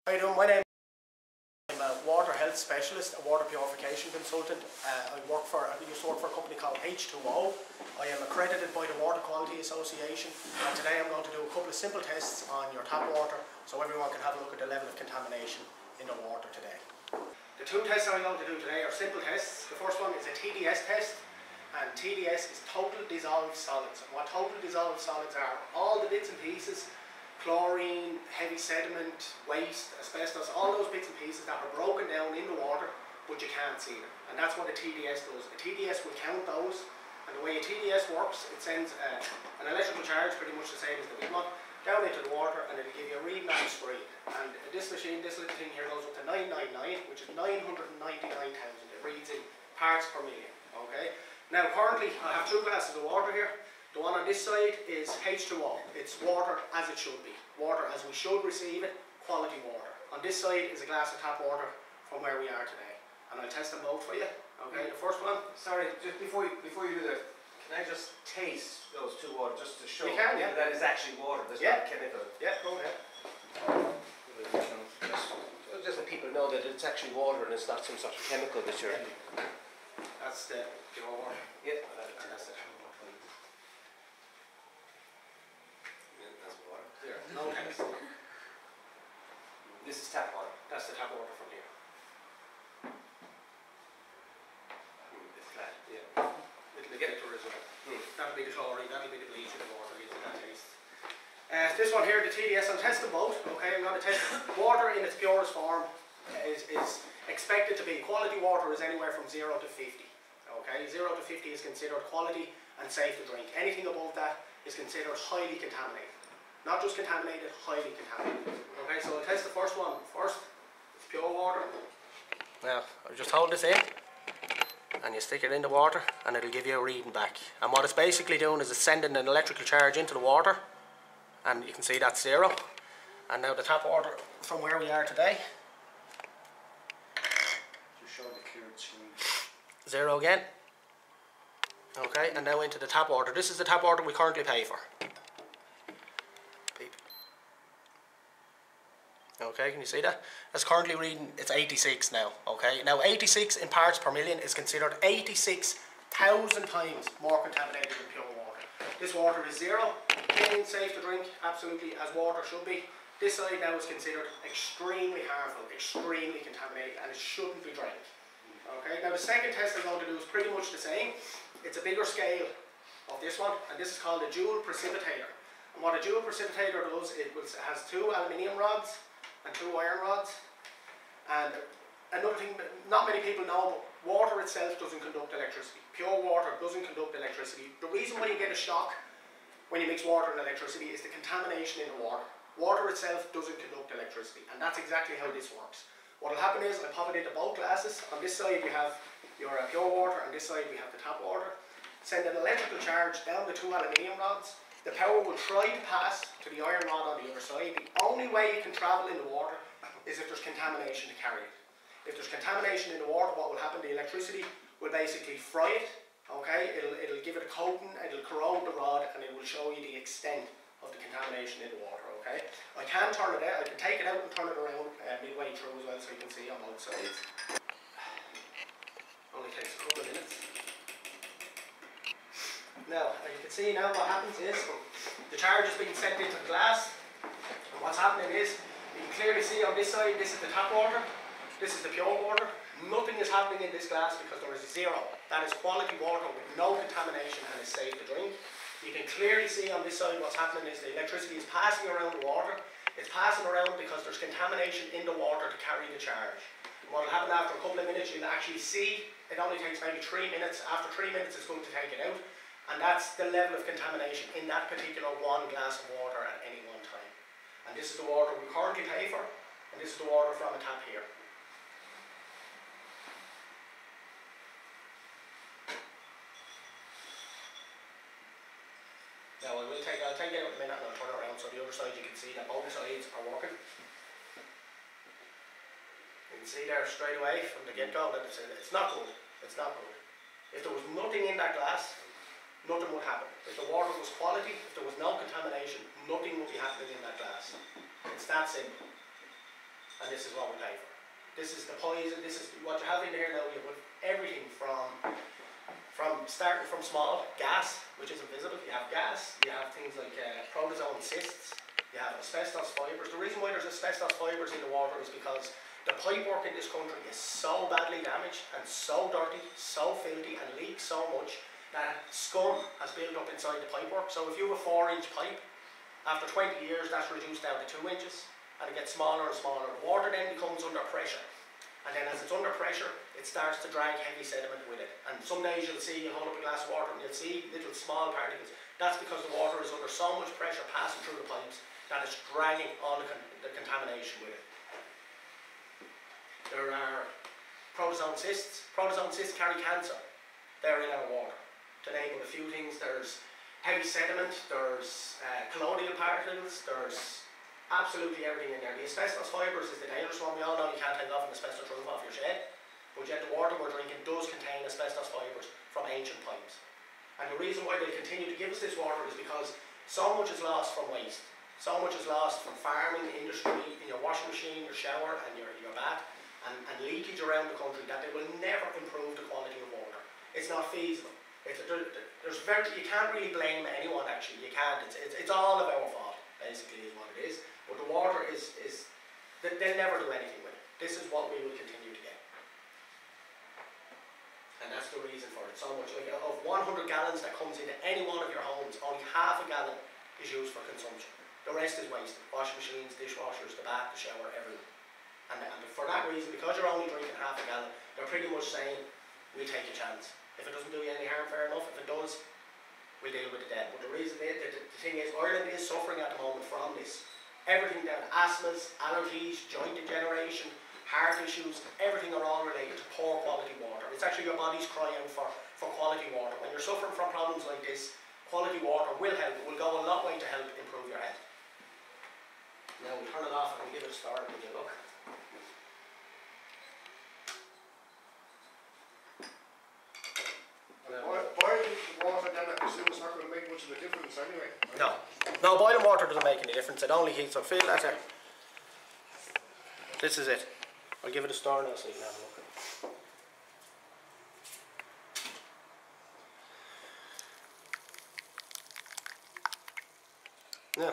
How you doing? My name is I'm a water health specialist, a water purification consultant. I used to work for a company called H2O. I am accredited by the Water Quality Association, and today I'm going to do a couple of simple tests on your tap water so everyone can have a look at the level of contamination in the water today. The two tests I'm going to do today are simple tests. The first one is a TDS test, and TDS is total dissolved solids. And what total dissolved solids are, all the bits and pieces, chlorine, heavy sediment, waste, asbestos, all those bits and pieces that are broken down in the water but you can't see them. And that's what a TDS does. A TDS will count those, and the way a TDS works, it sends an electrical charge, pretty much the same as the big one, down into the water, and it'll give you a reading on the screen. And this machine, this little thing here, goes up to 999, which is 999,000. It reads in parts per million. Okay. Now currently I have two glasses of water here. The one on this side is H2O. It's water as it should be. Water as we should receive it, quality water. On this side is a glass of tap water from where we are today. And I'll test them both for you. Okay, the first one. Sorry, just before you do that, can I just taste those two water just to show you can, yeah. that is actually water, there's not chemical? Yeah, go ahead. Just let people know that it's actually water and it's not some sort of chemical that you're... That's the pure water. Yeah. That's it. There, no test. This is tap water. That's the tap water from here. It's flat. Yeah. It'll get it to as well. That'll be the chlorine, that'll be the bleach in the water, gives it that taste. This one here, the TDS, I'll test them both. Okay, I'm going to test water in its purest form. Is expected to be, quality water is anywhere from 0 to 50. Okay, 0 to 50 is considered quality and safe to drink. Anything above that is considered highly contaminated. Not just contaminated, highly contaminated. Okay, so I'll test the first one first. It's pure water. Now, I'll just hold this in, and you stick it in the water, and it'll give you a reading back. And what it's basically doing is it's sending an electrical charge into the water, and you can see that's 0. And now the tap water from where we are today. Just show the cleared screen. 0 again. Okay, and now into the tap water. This is the tap water we currently pay for. Okay, can you see that? That's currently reading, it's 86 now. Okay, now 86 in parts per million is considered 86,000 times more contaminated than pure water. This water is 0, clean, safe to drink, absolutely as water should be. This side now is considered extremely harmful, extremely contaminated, and it shouldn't be drank. Okay, now the second test I'm going to do is pretty much the same. It's a bigger scale of this one, and this is called a dual precipitator. And what a dual precipitator does, it has 2 aluminium rods and 2 iron rods. And another thing that not many people know, but water itself doesn't conduct electricity. Pure water doesn't conduct electricity. The reason why you get a shock when you mix water and electricity is the contamination in the water. Water itself doesn't conduct electricity, and that's exactly how this works. What will happen is I pop it into both glasses. On this side we have your pure water, and this side we have the tap water. Send an electrical charge down the 2 aluminium rods. The power will try to pass to the iron rod on the other side. The only way it can travel in the water is if there's contamination to carry it. If there's contamination in the water, what will happen? The electricity will basically fry it. Okay, it'll give it a coating, it'll corrode the rod, and it will show you the extent of the contamination in the water. Okay, I can turn it out. I can take it out and turn it around midway through as well, so you can see on both sides. Only takes a couple of minutes. Now, as you can see now, what happens is the charge is being sent into the glass, and what's happening is you can clearly see on this side, this is the tap water, this is the pure water. Nothing is happening in this glass because there is 0. That is quality water with no contamination and is safe to drink. You can clearly see on this side what's happening is the electricity is passing around the water. It's passing around because there's contamination in the water to carry the charge. And what will happen after a couple of minutes, you'll actually see it only takes maybe 3 minutes. After 3 minutes, it's going to take it out. And that's the level of contamination in that particular 1 glass of water at any one time. And this is the water we currently pay for, and this is the water from a tap here. Now I'll take it out in a minute and I'll turn it around so the other side you can see that both sides are working. You can see there straight away from the get-go that it's not good. It's not good. If there was nothing in that glass, nothing would happen. If the water was quality, if there was no contamination, nothing would be happening in that glass. It's that simple. and this is what we pay for. This is the poison, this is what you have in here now. You put everything from starting from small, gas, which is invisible. You have gas, you have things like protozoan cysts, you have asbestos fibres. The reason why there's asbestos fibres in the water is because the pipework in this country is so badly damaged and so dirty, so filthy, and leaks so much that scum has built up inside the pipework. So if you have a 4-inch pipe, after 20 years that's reduced down to 2 inches, and it gets smaller and smaller. The water then becomes under pressure, and then as it's under pressure it starts to drag heavy sediment with it, and some days you'll see, you'll hold up a glass of water and you'll see little small particles. That's because the water is under so much pressure passing through the pipes that it's dragging all the contamination with it. There are protozoan cysts. Protozoan cysts carry cancer. They're in our water. To name a few things, there's heavy sediment, there's colloidal particles, there's absolutely everything in there. The asbestos fibres is the dangerous one. We all know you can't take off an asbestos roof off your shed, but yet the water we're drinking does contain asbestos fibres from ancient pipes. And the reason why they continue to give us this water is because so much is lost from waste. So much is lost from farming, industry, in your washing machine, your shower and your bath, and leakage around the country, that they will never improve the quality of water. It's not feasible. You can't really blame anyone, actually. You can't. It's all of our fault, basically, is what it is. But the water they'll never do anything with it. This is what we will continue to get. And that's the reason for it. So much, like of 100 gallons that comes into any one of your homes, only half a gallon is used for consumption. The rest is wasted. Washing machines, dishwashers, the bath, the shower, everything. And for that reason, because you're only drinking half a gallon, they're pretty much saying, we'll take a chance. If it doesn't do you any harm, fair enough. If it does, we'll deal with it then. But the reason is, the thing is, Ireland is suffering at the moment from this. Everything down to asthmas, allergies, joint degeneration, heart issues, everything are all related to poor quality water. It's actually your body's crying out for quality water. When you're suffering from problems like this, quality water will help. It will go a long way to help improve your health. Now we'll turn it off and we'll give it a start and we'll look. Boiling water then, I presume, is not going to make much of a difference anyway. Right? No, boiling water doesn't make any difference. It only heats up. Feel that there. This is it. I'll give it a stir now so you can have a look. Yeah.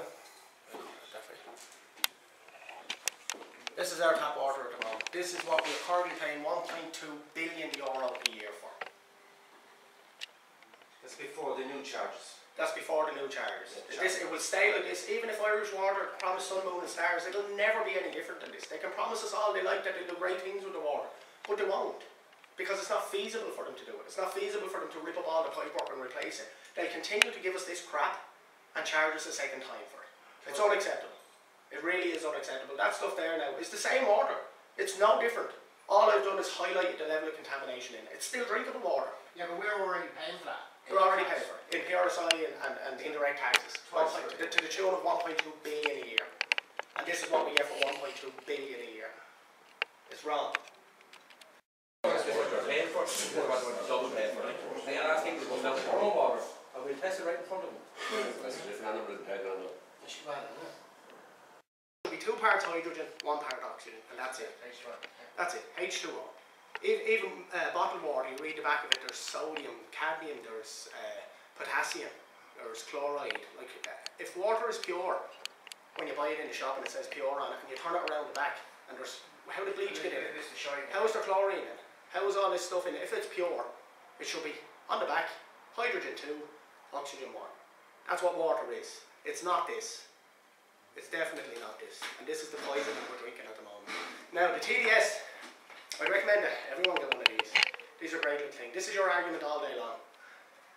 This is our tap water at the moment. This is what we are currently paying €1.2 billion a year for. That's before the new charges. That's before the new charges. Yeah, It will stay like this. Even if Irish Water promise sun, moon and stars, it'll never be any different than this. They can promise us all they like, that they do great things with the water, but they won't. Because it's not feasible for them to do it. It's not feasible for them to rip up all the pipework and replace it. They continue to give us this crap and charge us a second time for it. It's unacceptable. It really is unacceptable. That stuff there now is the same water. It's no different. All I've done is highlight the level of contamination in it. It's still drinkable water. Yeah, but we're already paying for that. We're already paying for it in PRSI and indirect taxes. To the tune of 1.2 billion a year. And this is what we get for 1.2 billion a year. It's wrong. That's what you're paying for. Double paying for it. The last thing is going down to raw water. I will test it right in front of them. That's a different animal than paid animal. It'll be 2 parts hydrogen, 1 part oxygen, and that's it. That's it. H2O. Even bottled water, you read the back of it, there's sodium, cadmium, there's potassium, there's chloride. Like, if water is pure, when you buy it in the shop and it says pure on it, and you turn it around the back, and there's, how did bleach get in it? How is there chlorine in it? How is all this stuff in it? If it's pure, it should be on the back, hydrogen 2, oxygen 1. That's what water is. It's not this. It's definitely not this. And this is the poison that we're drinking at the moment. Now, the TDS, I recommend that everyone get one of these. These are great little things. This is your argument all day long.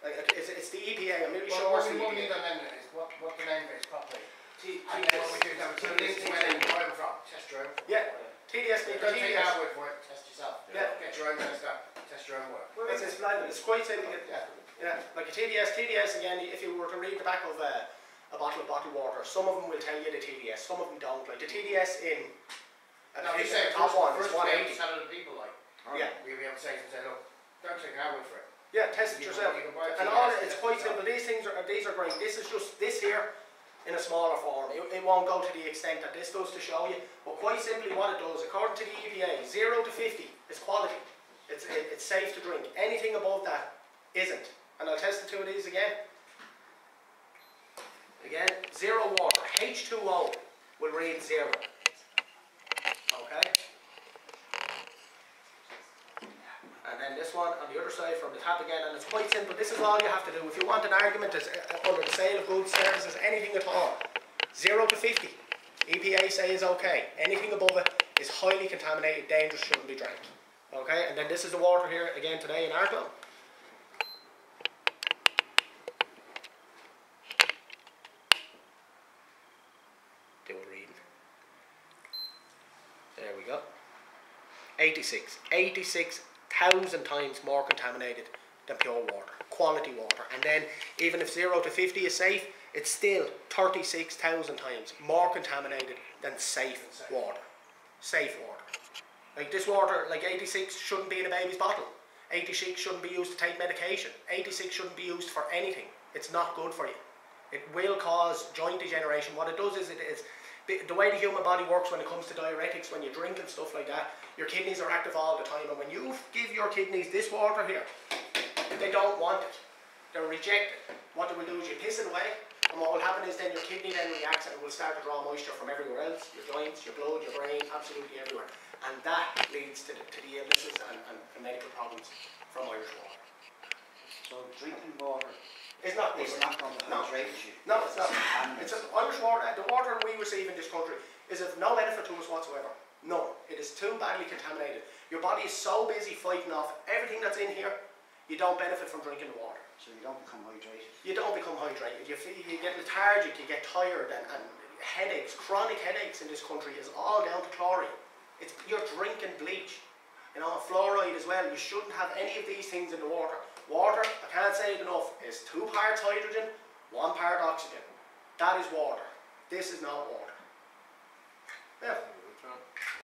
Like, it's the EPA. I'm really sure it's the What we EPA. need on them is what the name is properly. And then what we do is have a link to where they buy them from. Test your own. Yeah, TDS. Don't take our word for it. Test yourself. Yeah. Get your own stuff. Test your own work. It's blinded. It's quite simple. Yeah, like a TDS. TDS again. If you were to read the back of a bottle of bottled water, some of them will tell you the TDS. Some of them don't. Like the TDS in No, you say top one is first 180. tell other people like. Yeah. We'll be able to say look, don't take our word for it. Yeah, test it You yourself. can buy And TDS, all it's test quite yourself. simple. These are great. This is just this here in a smaller form. It won't go to the extent that this does to show you, but quite simply what it does, according to the EPA, 0 to 50 is quality. It's safe to drink. Anything above that isn't. And I'll test the two of these again. Again, 0 water. H2O will read 0. Okay? And then this one on the other side from the tap again, and it's quite simple. This is all you have to do. If you want an argument under the sale of goods, services, anything at all, 0 to 50, EPA say is okay. Anything above it is highly contaminated, dangerous, shouldn't be drank. Okay, and then this is the water here again today in Arklow. Do a reading. There we go. 86,000 times more contaminated than pure water, quality water. And then even if 0 to 50 is safe, it's still 36,000 times more contaminated than safe water. Safe water. Like this water, like 86 shouldn't be in a baby's bottle. 86 shouldn't be used to take medication. 86 shouldn't be used for anything. It's not good for you. It will cause joint degeneration. What it does is the way the human body works when it comes to diuretics, when you drink and stuff like that, your kidneys are active all the time, and when you give your kidneys this water here, they don't want it. They'll reject it. What they will do is you piss it away, and what will happen is then your kidney then reacts and it will start to draw moisture from everywhere else, your joints, your blood, your brain, absolutely everywhere. And that leads to the illnesses and medical problems from Irish water. So drinking water It's not is not going to hydrate you. No, it's not. It's Irish water. The water we receive in this country is of no benefit to us whatsoever. None. It is too badly contaminated. Your body is so busy fighting off everything that's in here, you don't benefit from drinking the water. So you don't become hydrated. You don't become hydrated. You get lethargic, you get tired, and headaches, chronic headaches in this country is all down to chlorine. You're drinking bleach. You know, fluoride as well. You shouldn't have any of these things in the water. Water, I can't say it enough, is 2 parts hydrogen, 1 part oxygen. That is water. This is not water. Yeah.